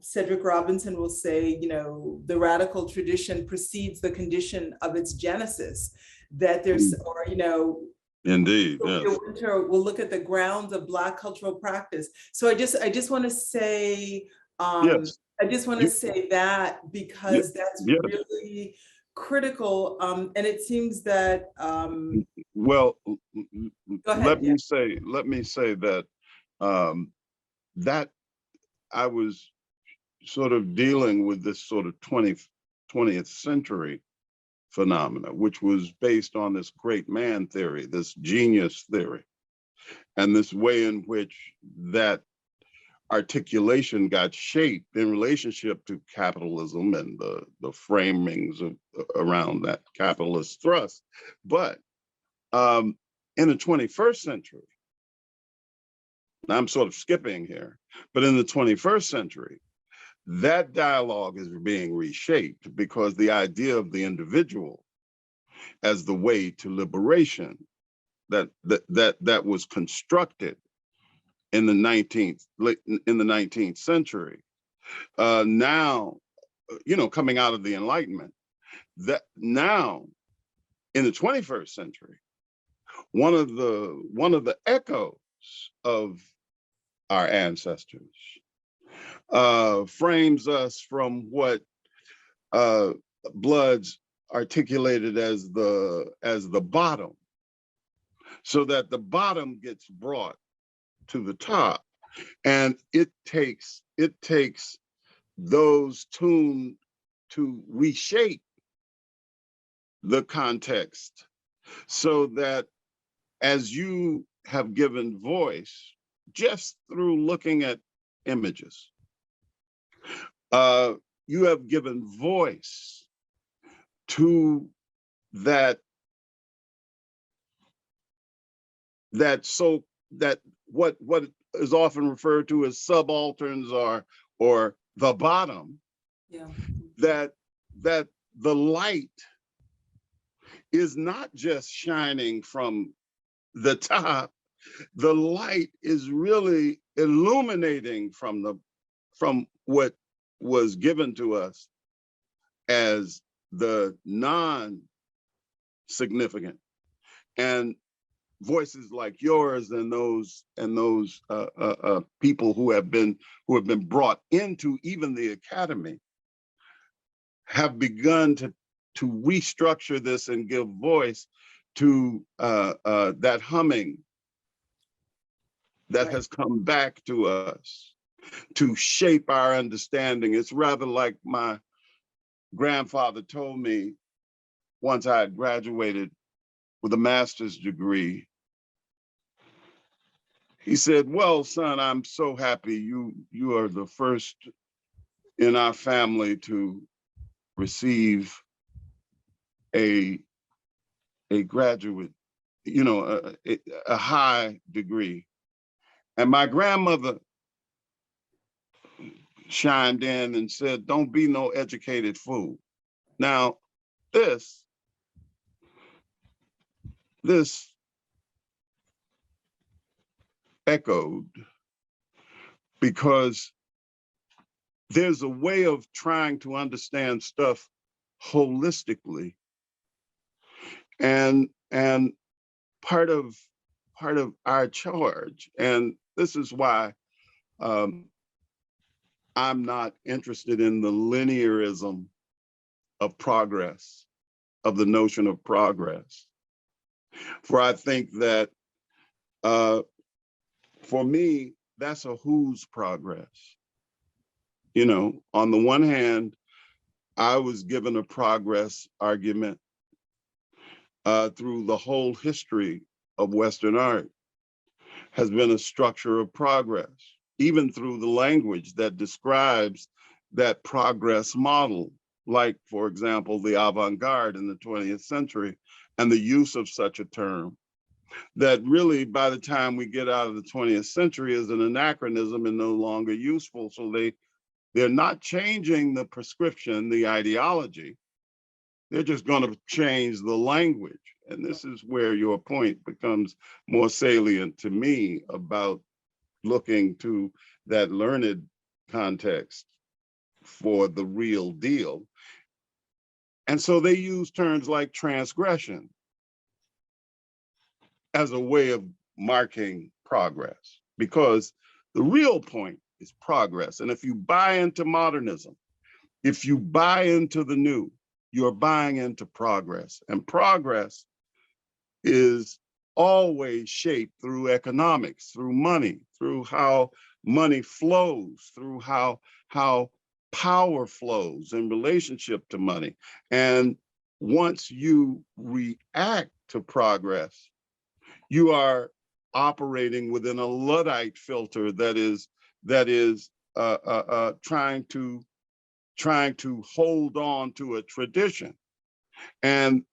Cedric Robinson will say, the radical tradition precedes the condition of its genesis. That there's, or indeed, yes. Winter, we'll look at the grounds of Black cultural practice. So I just want to say, yes. I just want to say that, because that's really critical. And it seems that, well, let me say that that I was sort of dealing with this sort of 20th century phenomena, which was based on this great man theory, this genius theory, and this way in which that articulation got shaped in relationship to capitalism and the framings around that capitalist thrust. But in the 21st century, I'm sort of skipping here, but in the 21st century, that dialogue is being reshaped, because the idea of the individual as the way to liberation that was constructed in the 19th century Now, coming out of the Enlightenment, that now in the 21st century, one of the echoes of our ancestors frames us from what Bloods articulated as the bottom, so that the bottom gets brought to the top, and it takes those tuned to reshape the context, so that as you have given voice just through looking at images, you have given voice to that what is often referred to as subalterns or the bottom. Yeah. That the light is not just shining from the top. The light is really illuminating from what was given to us as the non-significant, and voices like yours and those people who have been brought into even the academy have begun to restructure this and give voice to that humming that has come back to us, to shape our understanding. It's rather like my grandfather told me once I had graduated with a master's degree. He said, "Well, son, I'm so happy you are the first in our family to receive a graduate, a high degree." And my grandmother chimed in and said, "Don't be no educated fool." Now, this echoed because there's a way of trying to understand stuff holistically, and part of our charge, and this is why I'm not interested in the linearism of progress, of the notion of progress. For I think that for me, that's a whose progress. On the one hand, I was given a progress argument through the whole history of Western art has been a structure of progress, even through the language that describes that progress model, like, for example, the avant-garde in the 20th century and the use of such a term that really, by the time we get out of the 20th century, is an anachronism and no longer useful. So they're not changing the prescription, the ideology. They're just going to change the language. And this is where your point becomes more salient to me about looking to that learned context for the real deal. And so they use terms like transgression as a way of marking progress, because the real point is progress. And if you buy into modernism, if you buy into the new, you're buying into progress. And progress is always shaped through economics, through money, through how money flows, through how power flows in relationship to money. And once you react to progress, you are operating within a Luddite filter that is trying to hold on to a tradition. And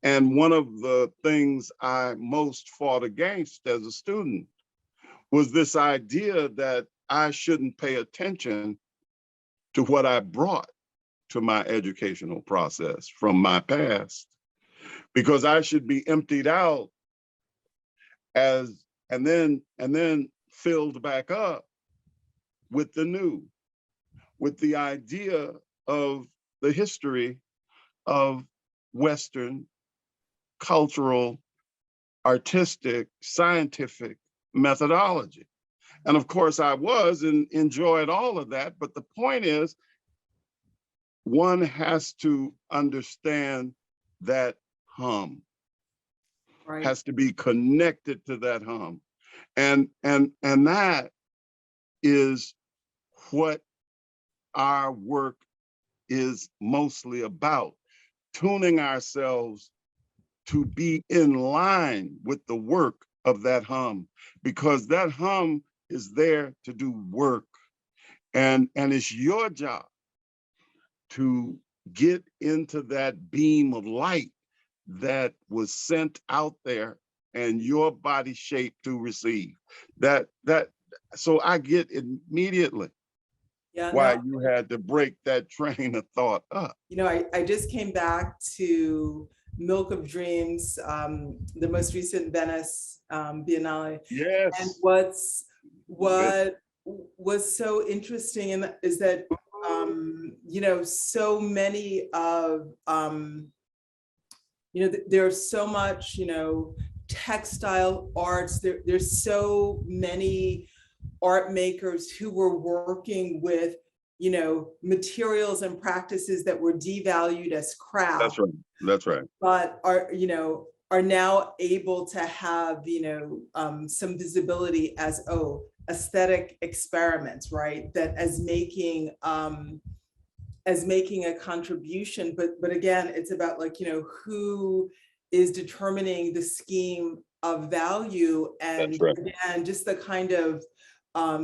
one of the things I most fought against as a student was this idea that I shouldn't pay attention to what I brought to my educational process from my past, because I should be emptied out and then filled back up with the new. with the idea of the history of Western cultural, artistic, scientific methodology. And of course I was and enjoyed all of that. But the point is, one has to understand that hum, Right. has to be connected to that hum. And that is what our work is mostly about, tuning ourselves to be in line with the work of that hum, because that hum is there to do work. And it's your job to get into that beam of light that was sent out there and your body shaped to receive. So I get immediately why you had to break that train of thought up. You know, I just came back to Milk of Dreams, the most recent Venice Biennale. Yes. And what was so interesting is that, you know, so many of, you know, there's so much, you know, textile arts, there's so many art makers who were working with, you know, materials and practices that were devalued as craft. That's right. That's right. But are, you know, are now able to have, you know, some visibility as, oh, aesthetic experiments, right? That as making a contribution. But again, it's about, like, you know, who is determining the scheme of value, and That's right. again, just the kind of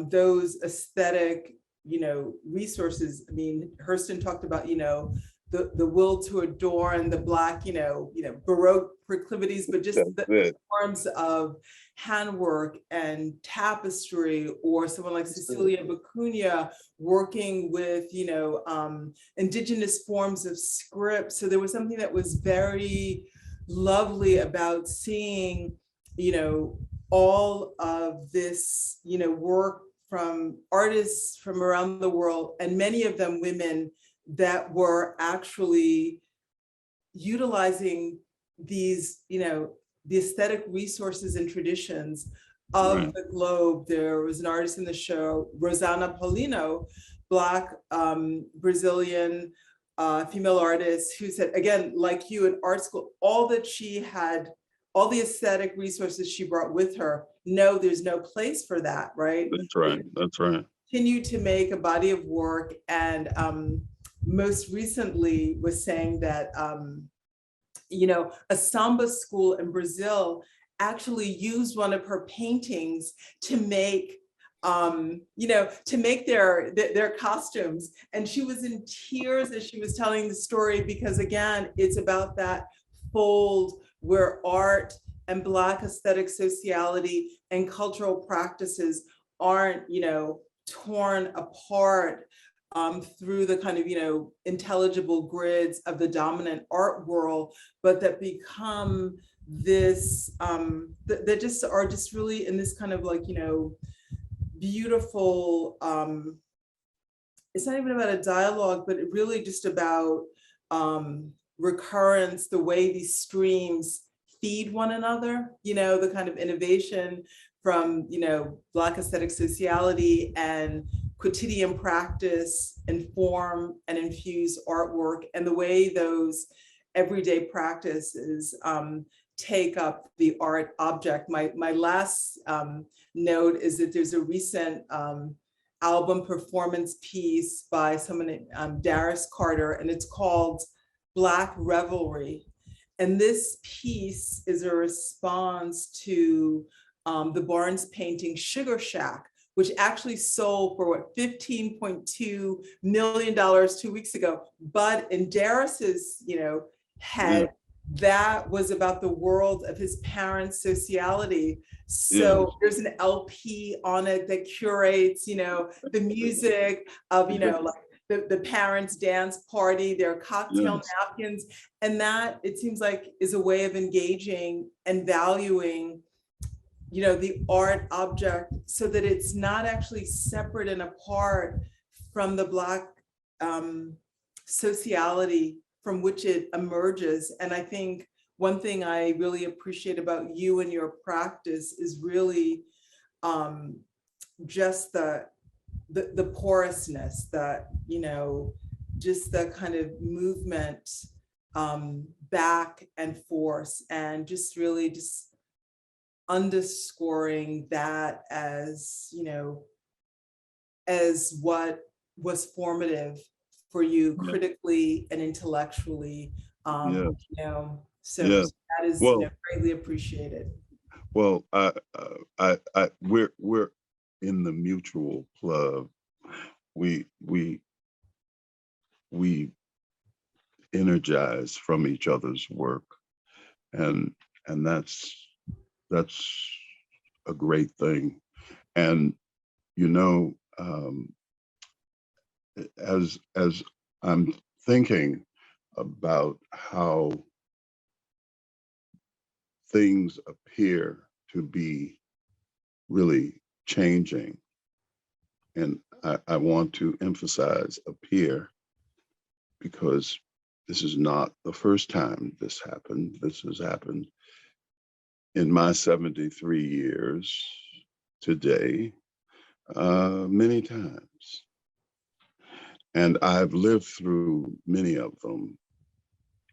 those aesthetic, you know, resources. I mean, Hurston talked about, you know, the will to adorn, the Black, you know, Baroque proclivities, but just the forms of handwork and tapestry, or someone like Cecilia Bacunia working with, you know, indigenous forms of script. So there was something that was very lovely about seeing, you know, all of this, you know, work from artists from around the world, and many of them women, that were actually utilizing these, you know, the aesthetic resources and traditions of the globe. There was an artist in the show, Rosana Paulino, Black Brazilian female artist, who said, again, like you in art school, all that she had, all the aesthetic resources she brought with her, no, there's no place for that, right? That's right. That's right. Continue to make a body of work, and most recently was saying that, you know, a samba school in Brazil actually used one of her paintings to make, you know, to make their costumes. And she was in tears as she was telling the story, because again, it's about that fold where art and Black aesthetic sociality and cultural practices aren't, you know, torn apart through the kind of, you know, intelligible grids of the dominant art world, but that become this, that just are just really in this kind of, like, you know, beautiful, it's not even about a dialogue, but it really just about recurrence, the way these streams feed one another, you know, the kind of innovation from, you know, Black aesthetic sociality and quotidian practice inform and infuse artwork, and the way those everyday practices take up the art object. My last note is that there's a recent album performance piece by someone named Darius Carter, and it's called Black Revelry. And this piece is a response to the Barnes painting Sugar Shack, which actually sold for what, $15.2 million 2 weeks ago. But in Darius's, you know, head, that was about the world of his parents' sociality. So there's an LP on it that curates, you know, the music of, you know, like the parents' dance party, their cocktail napkins. And that, it seems like, is a way of engaging and valuing, you know, the art object, so that it's not actually separate and apart from the Black sociality from which it emerges. And I think one thing I really appreciate about you and your practice is really just the porousness, that, just the kind of movement back and forth, and just really just underscoring that as, as what was formative for you critically and intellectually, Yes. So Yes. that is, Well, greatly appreciated. well, we're in the mutual club. We energize from each other's work, and that's a great thing. And as I'm thinking about how things appear to be really changing, and I want to emphasize appear, because this is not the first time this happened. This has happened in my 73 years today, many times. And I've lived through many of them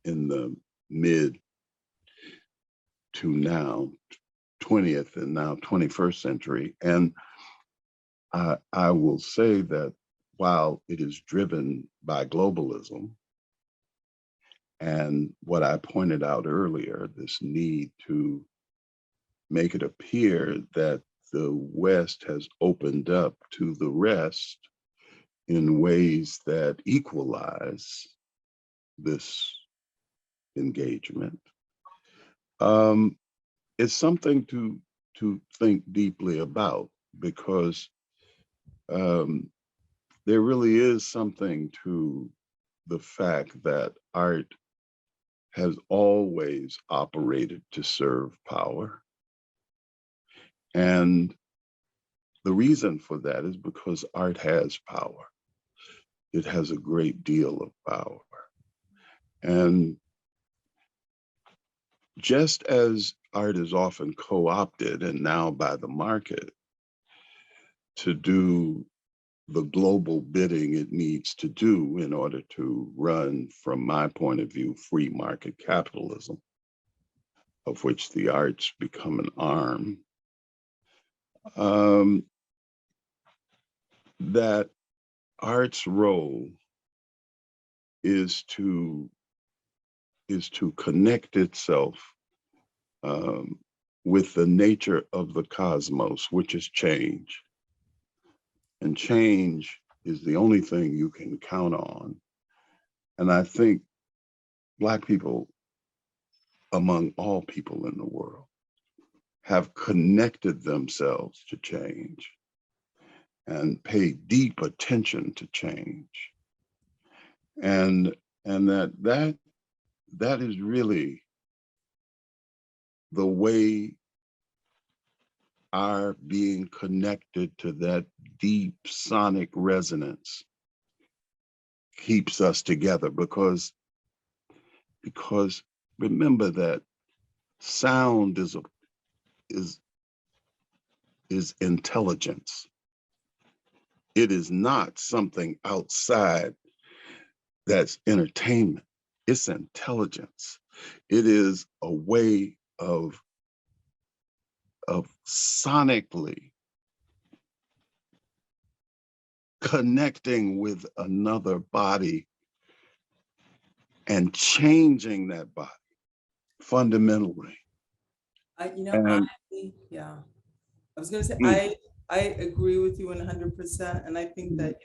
in the mid to now 20th and now 21st century. And I will say that while it is driven by globalism and what I pointed out earlier, this need to make it appear that the West has opened up to the rest in ways that equalize this engagement, it's something to think deeply about, because there really is something to the fact that art has always operated to serve power. And the reason for that is because art has power. It has a great deal of power. And just as art is often co-opted, and now by the market, to do the global bidding it needs to do in order to run, from my point of view, free market capitalism, of which the arts become an arm, that art's role is to connect itself with the nature of the cosmos, which is change. And change is the only thing you can count on. And I think Black people, among all people in the world, have connected themselves to change and pay deep attention to change. And that is really the way our being connected to that deep sonic resonance keeps us together, because remember that sound is intelligence. It is not something outside that's entertainment. It's intelligence. It is a way of sonically connecting with another body and changing that body fundamentally. Yeah, I was going to say, I agree with you 100%. And I think that,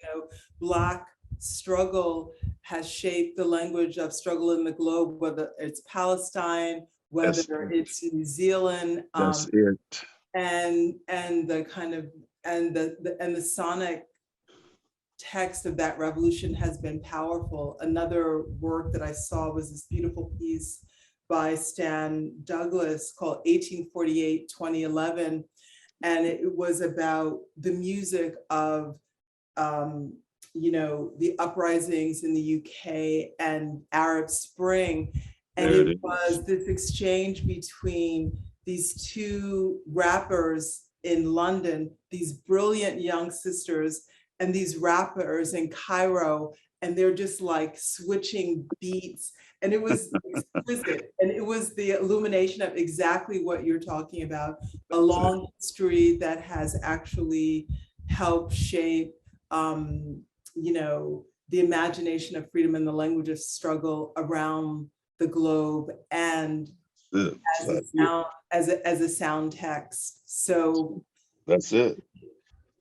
Black struggle has shaped the language of struggle in the globe, whether it's Palestine, whether it's New Zealand, That's it. and the kind of, and the sonic text of that revolution has been powerful. Another work that I saw was this beautiful piece by Stan Douglas called 1848-2011. And it was about the music of the uprisings in the UK and Arab Spring. And There it it is. was this exchange between these two rappers in London, these brilliant young sisters, and these rappers in Cairo, and they're just like switching beats. And it was exquisite. And it was the illumination of exactly what you're talking about, a long history that has actually helped shape the imagination of freedom and the language of struggle around the globe, and as a sound, as a sound text. So that's it.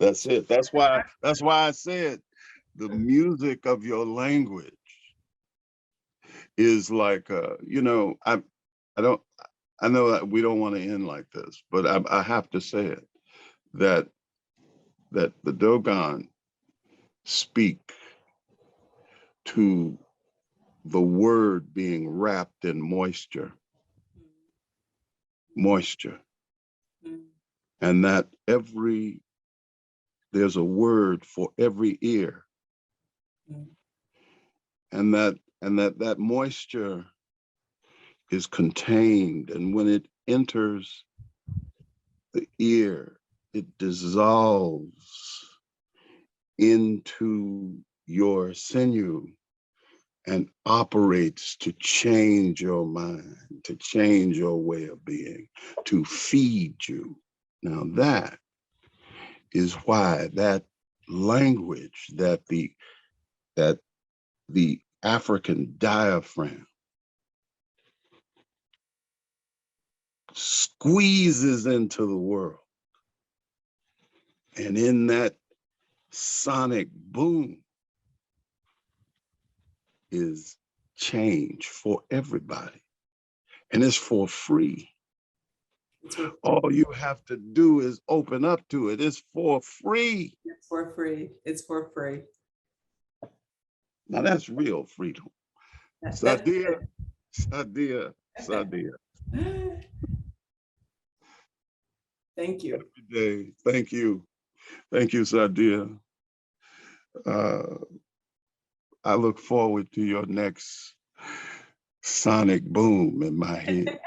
That's it. That's why I said the music of your language is like I know that we don't want to end like this, but I have to say it, that the Dogon speak to the word being wrapped in moisture, and that there's a word for every ear, and that moisture is contained, and when it enters the ear, it dissolves into your sinew and operates to change your mind, to change your way of being, to feed you. Now that is why that language, that the African diaphragm squeezes into the world. And in that sonic boom is change for everybody. And it's for free. All you have to do is open up to it. It's for free. It's for free. It's for free. Now that's real freedom. Saidiya, Saidiya, Saidiya. Thank you. Every day. Thank you. Thank you, Saidiya. I look forward to your next sonic boom in my head.